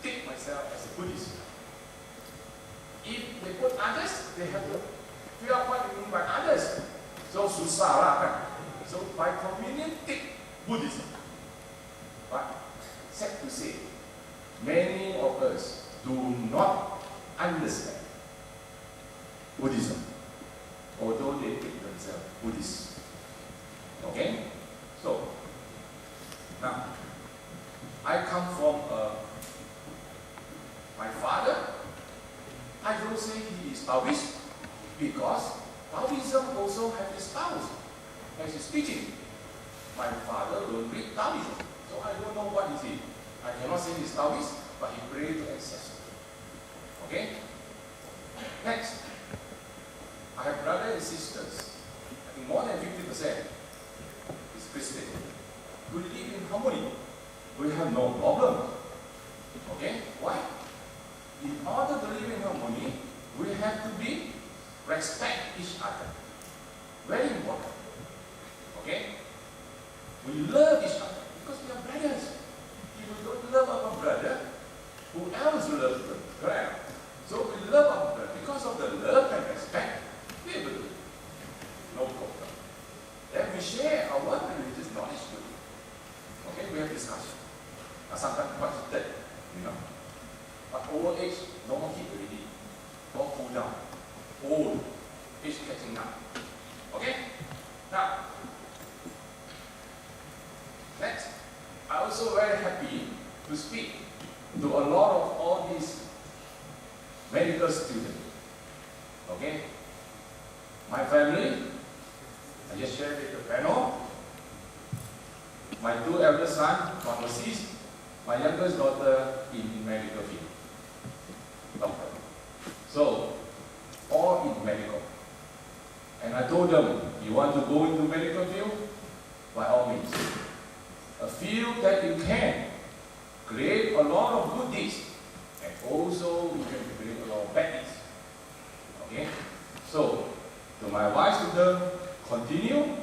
take myself as a Buddhist. If they put others, they have to figure out what they mean by others. So susah lah kan. So by convenient, take Buddhism. But sad to say, many of us do not understand Buddhism, although they take themselves Buddhists. Okay? So, now, I come from my father. I don't say he is Taoist, because Taoism also has its Taoism, has its teaching. My father will read Taoism, so I don't know what is he. I cannot say he's Taoist, but he prayed to ancestors. Okay? Next, I have brothers and sisters. I think more than 50% is Christian. We live in harmony. We have no problem. Okay? Why? In order to live in harmony, we have to respect each other. Very important. Okay? We love each other because we are brothers. If we don't love our brother, who else will love them? Correct? So we love our brother. Because of the love and respect, we will do it. No problem. Then we share our religious knowledge too. Okay, we have discussion. Now sometimes quite dead, you know. But old age, no more kid already. All cool down. Old age catching up. Okay? Now, next, I'm also very happy to speak to a lot of all these medical students. Okay? My family, I just shared with the panel. My two eldest sons, pharmacists, my youngest daughter in medical field. Doctor. So, all in medical. And I told them, you want to go into medical field? By all means. A field that you can create a lot of good deeds, and also you can create a lot of bad deeds. Okay? So, to my advice to them, continue,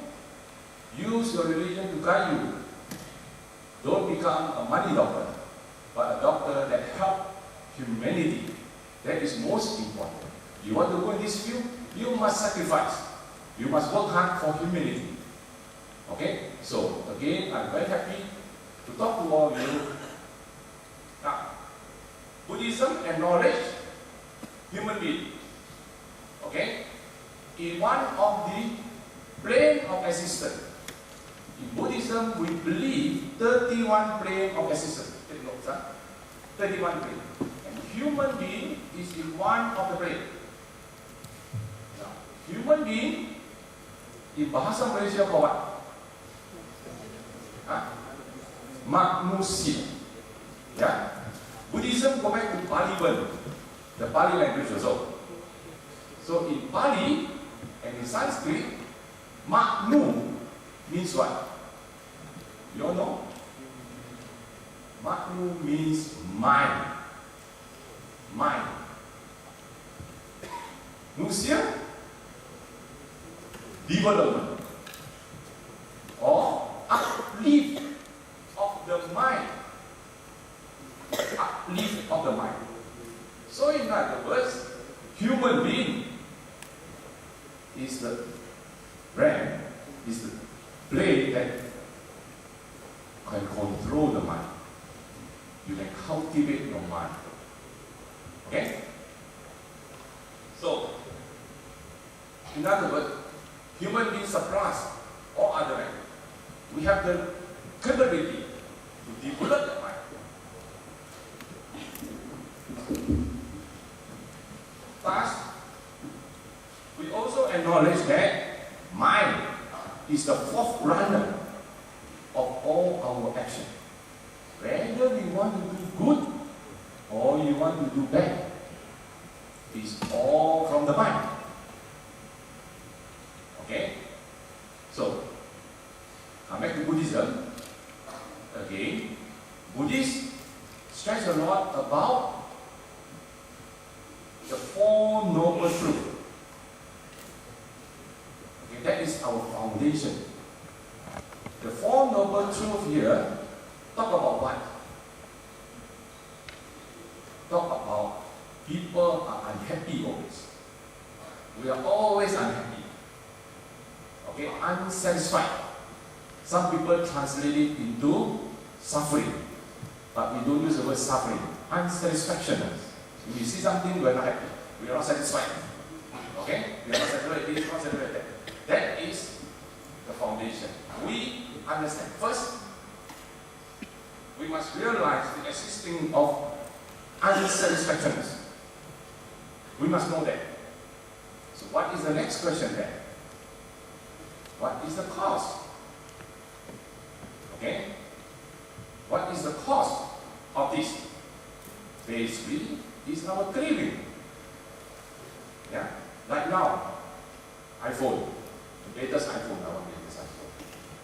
use your religion to guide you. Don't become a money doctor, but a doctor that helps humanity. That is most important. You want to go in this field, you must sacrifice. You must work hard for humanity. Okay? So, again, I'm very happy to talk to all of you. Now, Buddhism acknowledges human being. Okay? In one of the plane of existence. In Buddhism, we believe 31 plane of existence. Take note, huh? 31 plane. And human being is in one of the plane. Now, human being, in bahasa Malaysia called what? Huh? Manusia. Yeah? Buddhism go back to Pali word, the Pali language also. So in Pali and in Sanskrit, Magnu means what? You all know? Magnu means mind. Mind. Nusia, development. Or uplift of the mind. Uplift of the mind. So in other words, human being is the brand, is the play that can control the mind. You can cultivate your mind. Okay? So, in other words, human beings surpass all other men. We have the capability to develop the mind. Thus, we also acknowledge that mind is the fourth runner of all our action. Whether we want to do good or you want to do bad, it's all from the mind. Okay? So, come back to Buddhism. Again, Buddhists stress a lot about the Four Noble Truths. Okay, that is our foundation. The Four Noble Truths here talk about what? talk about people are unhappy always. We are always unhappy. Okay, unsatisfied. Some people translate it into suffering, but we don't use the word suffering. Unsatisfaction. If we see something, we are not happy. We are not satisfied. Okay? We are not satisfied with this, not satisfied with that. That is the foundation. We understand. First, we must realize the existing of unsatisfactions. We must know that. So what is the next question then? What is the cause? Okay? What is the cause of this? Basically, is our craving. Yeah? Like now, iPhone, the latest iPhone, I want the latest iPhone.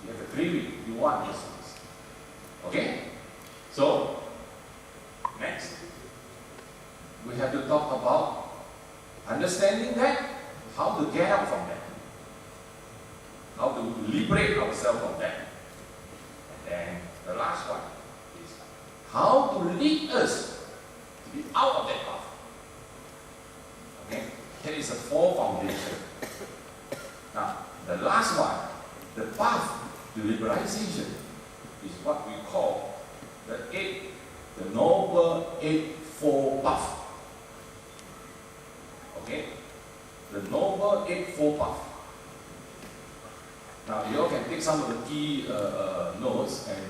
You have a craving, you want this. Okay? So, next, we have to talk about understanding that, how to get out from that, how to liberate ourselves from that. And then the last one is how to lead us to be out of that path. Okay? That is a four foundation. Now, the last one, the path to liberalization, is what we call the Noble Eightfold Path. Okay? The Noble Eightfold Path. Now, you all can take some of the key notes, and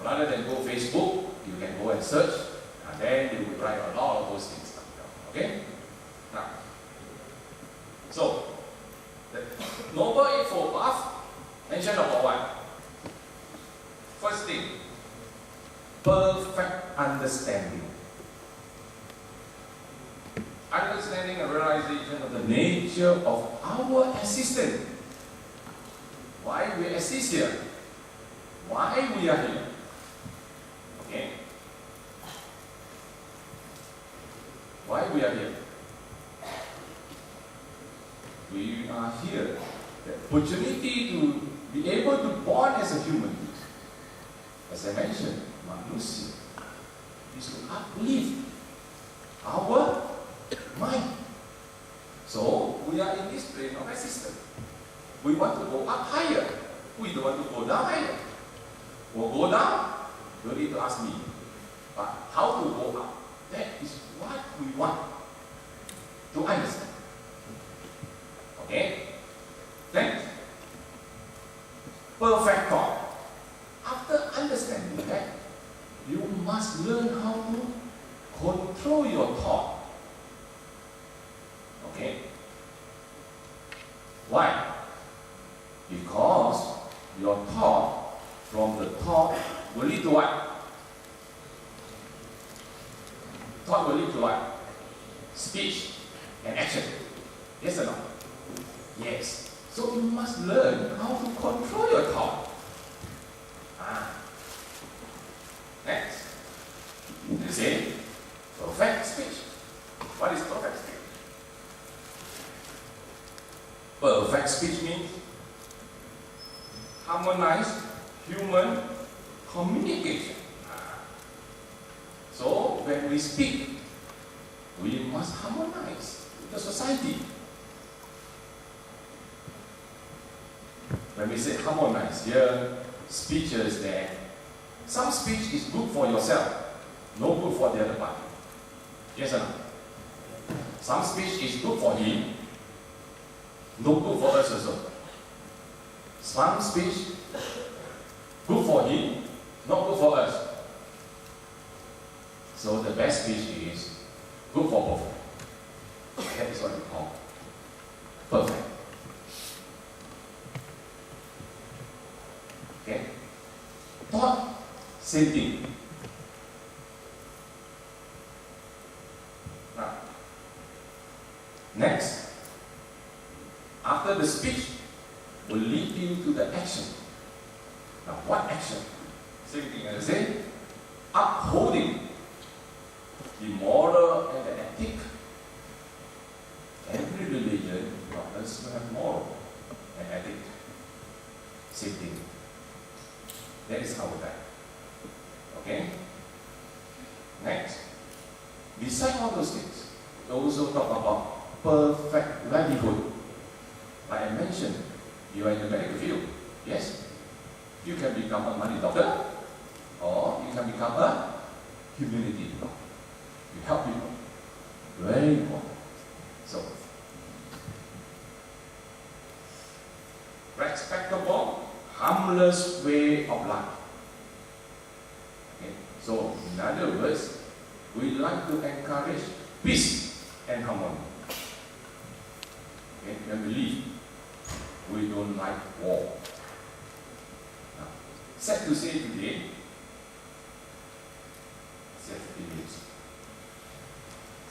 rather than go Facebook, you can go and search, and then you will write a lot of those things down. Okay? Now, so, the Noble Eightfold Path mentioned about what? First thing, perfect understanding. Understanding and realization of the nature of our existence. Why we exist here. Why we are here. Okay? Why we are here. We are here. The opportunity to be able to born as a human. As I mentioned, manusia is to uplift our mind. So, we are in this plane of existence. We want to go up higher. We don't want to go down higher. Or go down, you need to ask me. But how to go up? That is what we want to understand. Okay? Next. Perfect thought. After understanding that, you must learn how to control your thought. Okay? Why? Because your thought, from the thought, will lead to what? Thought will lead to what? Speech and action. Yes or no? Yes. So you must learn how to control your thought. Next. You say, perfect speech. What is perfect speech? Perfect speech means harmonized human communication. So when we speak, we must harmonize with the society. When we say harmonize, here speeches that some speech is good for yourself, no good for the other party. Yes or no? Some speech is good for him, no good for us also. Some speech good for him, not good for us. So the best speech is good for both. That is what we call perfect. Okay? Thought, same thing. Now, next, after the speech will lead you to the action. Now, what action? Same thing as I say, upholding the moral and the ethic. Every religion must have moral and ethic. Same thing. That is our guide. Okay? Next, beside all those things, we also talk about perfect livelihood. Like I mentioned, you are in the medical field. Yes, you can become a money doctor, or you can become a humanity doctor. You help people. Very important. So, respectable, harmless way of life. Okay. So, in other words, we like to encourage peace and harmony. Okay. When we live, we don't like war. Now, sad to say today,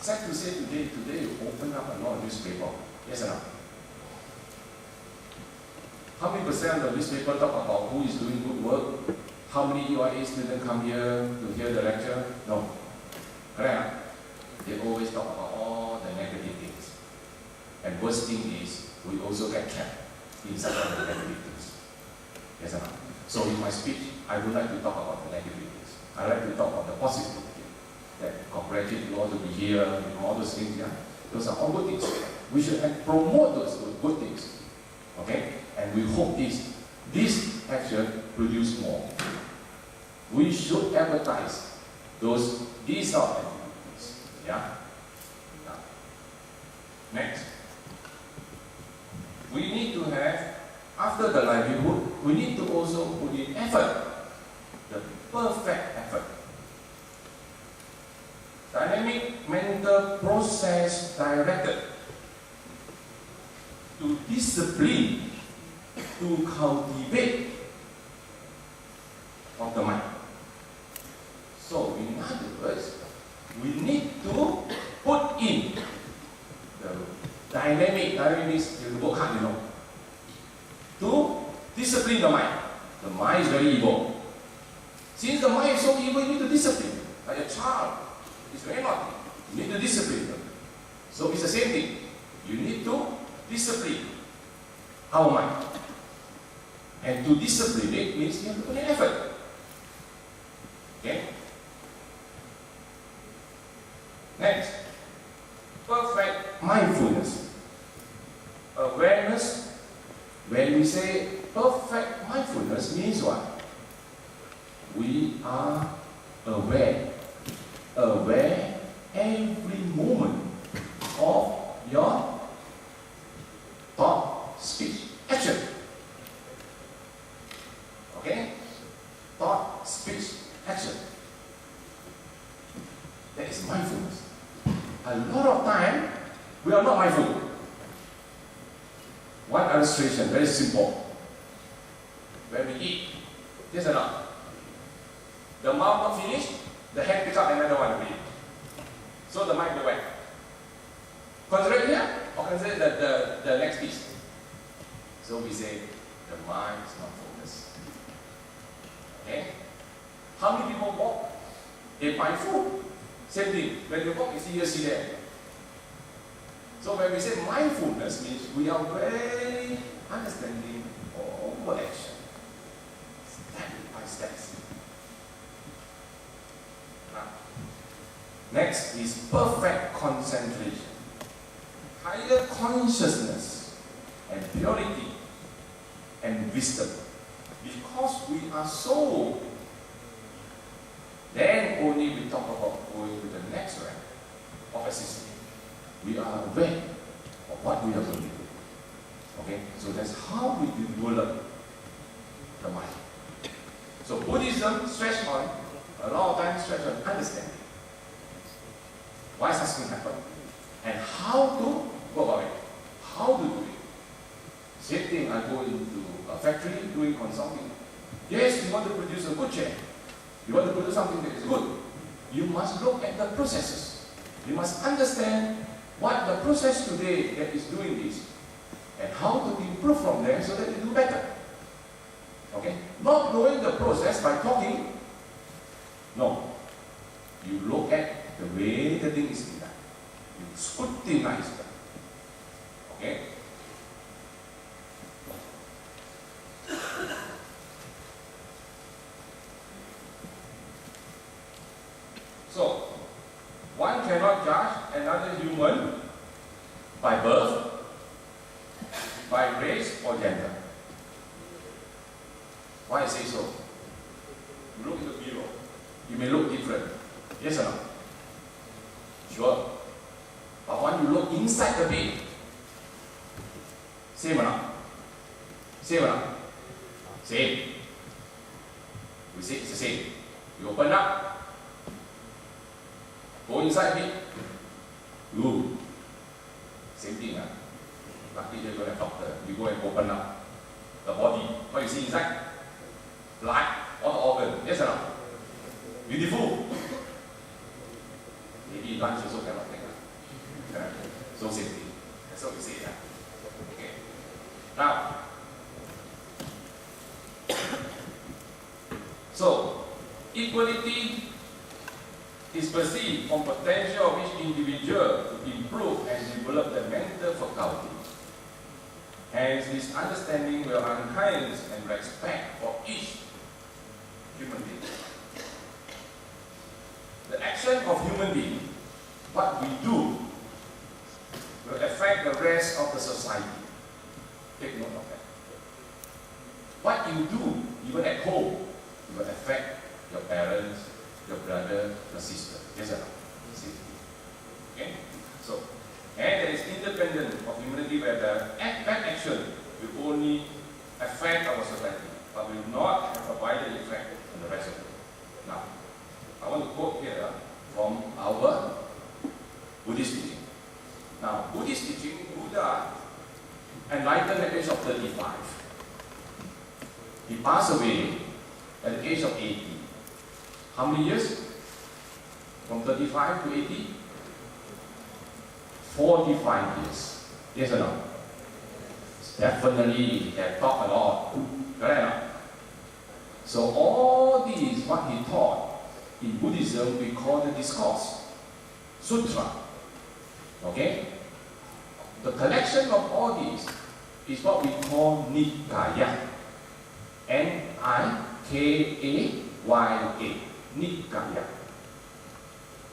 sad to say today you open up a lot of newspaper. Yes or no? How many percent of the newspaper talk about who is doing good work? How many UIA students come here to hear the lecture? No. Correct? They always talk about all the negative things. And worst thing is, we also get trapped inside of the negative things. Yes or no? So in my speech, I would like to talk about the negative things. I like to talk about the positive things. That congratulate you all to be here, and all those things, yeah. Those are all good things. We should promote those good things. Okay? And we hope this action produce more. We should advertise these are activities. Yeah? Next. We need to have, after the livelihood, we need to also put in effort. The perfect effort. Dynamic mental process directed to discipline, to cultivate of the mind. So, in other words, we need to put in the dynamic means you work hard, to discipline the mind. The mind is very evil. Since the mind is so evil, you need to discipline. Like a child. It's very naughty. You need to discipline them. So it's the same thing. You need to discipline our mind. And to discipline it means you have to put in effort. Okay? Next. Perfect mindfulness. Awareness. When we say perfect mindfulness means what? We are aware every moment of your thought, speech, action. Okay? Thought, speech, action. That is mindfulness. A lot of time, we are not mindful. One illustration, very simple. When we eat, yes or not? The mouth not finished, the hand pick up another one to eat. So the mind go back. Consider it here, or consider the next piece. So we say, the mind is not focused. Okay? How many people walk? They buy food. Same thing. When you walk, you see here, see there. So when we say mindfulness means we are very understanding over action. Step by step. Next is perfect concentration. Higher consciousness and purity and wisdom. Because we are so, then only we talk about going to the next rank of existence. We are aware of what we are going to do. Okay? So that's how we develop the mind. So Buddhism stretch on, a lot of times stretch on understanding. Why such thing happen? And how to go about it. How to do it. Same thing, I go into a factory doing consulting. Yes, you want to produce a good chair. You want to produce something that is good. You must look at the processes. You must understand what the process today that is doing this and how to improve from there so that you do better. Okay? Not knowing the process by talking. No. You look at the way the thing is done. You scrutinize them. Okay? So, cannot judge another human by birth, by race or gender. Why I say so? You look in the mirror, you may look different. Yes or no? Sure. But when you look inside the bed, same or not? Same or not? Same. We say it's the same. You open up, go inside it. Ooh, same thing. Lucky you don't have doctor. You go and open up the body. What you see inside? Blood, all the organ. Yes or no? Beautiful. Maybe lunch also cannot take. So same thing. That's what we say. Okay. Now, so equality is perceived from potential of each individual to improve and develop the mental faculty. Hence, this understanding will enhance and respect for each human being. The action of human being, what we do, will affect the rest of the society. Take note of that. What you do, even at home, will affect your parents, your brother, your sister. Yes or no? Okay? So, and there is independent of humanity where the bad action will only affect our society, but will not have a wider effect on the rest of the world. Now, I want to quote here from our Buddhist teaching. Now, Buddhist teaching, Buddha enlightened at the age of 35. He passed away at the age of 80. How many years? From 35 to 80? 45 years. Yes or no? Definitely, he had taught a lot. Correct or not? So all these, what he taught, in Buddhism we call the discourse, sutra. Okay? The collection of all these is what we call Nikaya. Nikaya. Nikaya.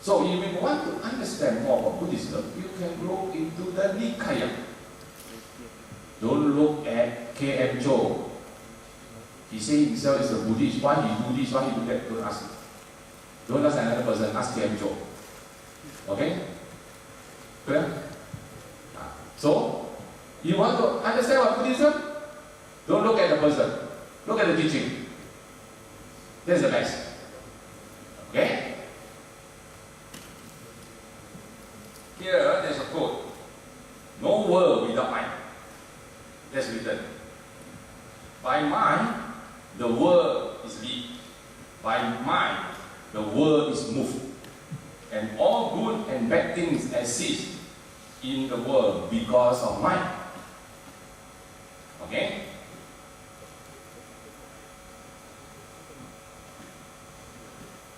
So if you want to understand more about Buddhism, you can look into the Nikaya. Don't look at K.M. Cho. He says himself is a Buddhist. Why he do this, why he do that? Don't ask him. Don't ask another person, ask K.M. Cho. Okay? Clear? So, you want to understand what Buddhism? Don't look at the person. Look at the teaching. That's the best. Okay? Here, there's a quote. No world without mind. That's written. By mind, the world is lived. By mind, the world is moved. And all good and bad things exist in the world because of mind. Okay?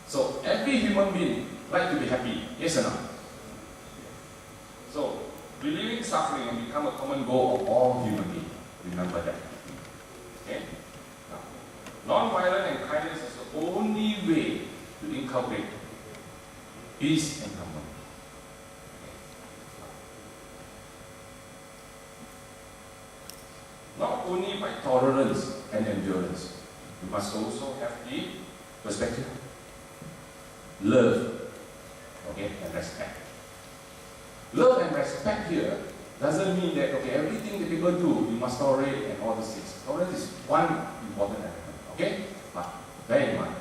So every human being like to be happy, yes or no? So relieving suffering and become a common goal of all human beings. Remember that. Okay? Now, non-violence and kindness is the only way to inculcate peace and harmony. Not only by tolerance and endurance, we must also have the perspective, love, okay, and respect. Love and respect here doesn't mean that, okay, everything that people do, you must tolerate and all these things. Tolerance is one important element, okay? But bear in mind,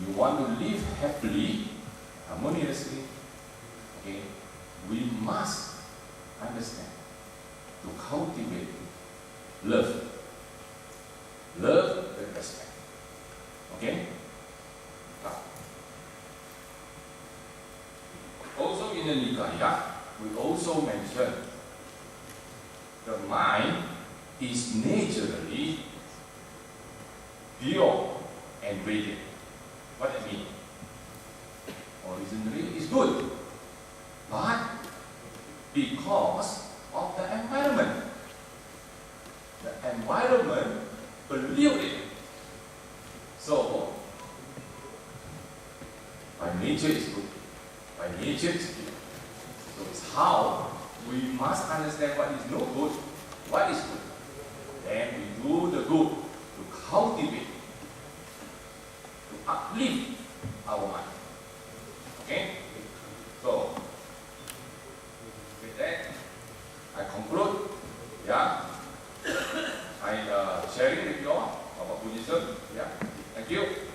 you want to live happily, harmoniously, okay, we must understand to cultivate love. Love and respect. Okay? Now, also in the Nikaya, we also mention the mind is naturally pure and radiant. What does that mean? Originally it's good, but because of the environment pollute it. So by nature it's good, by nature skill. So it's how we must understand what is no good, what is good. Then we do the good to cultivate, to uplift our mind. Okay? So, with that, I conclude. Yeah. I sharing with you all about Buddhism. Yeah. Thank you.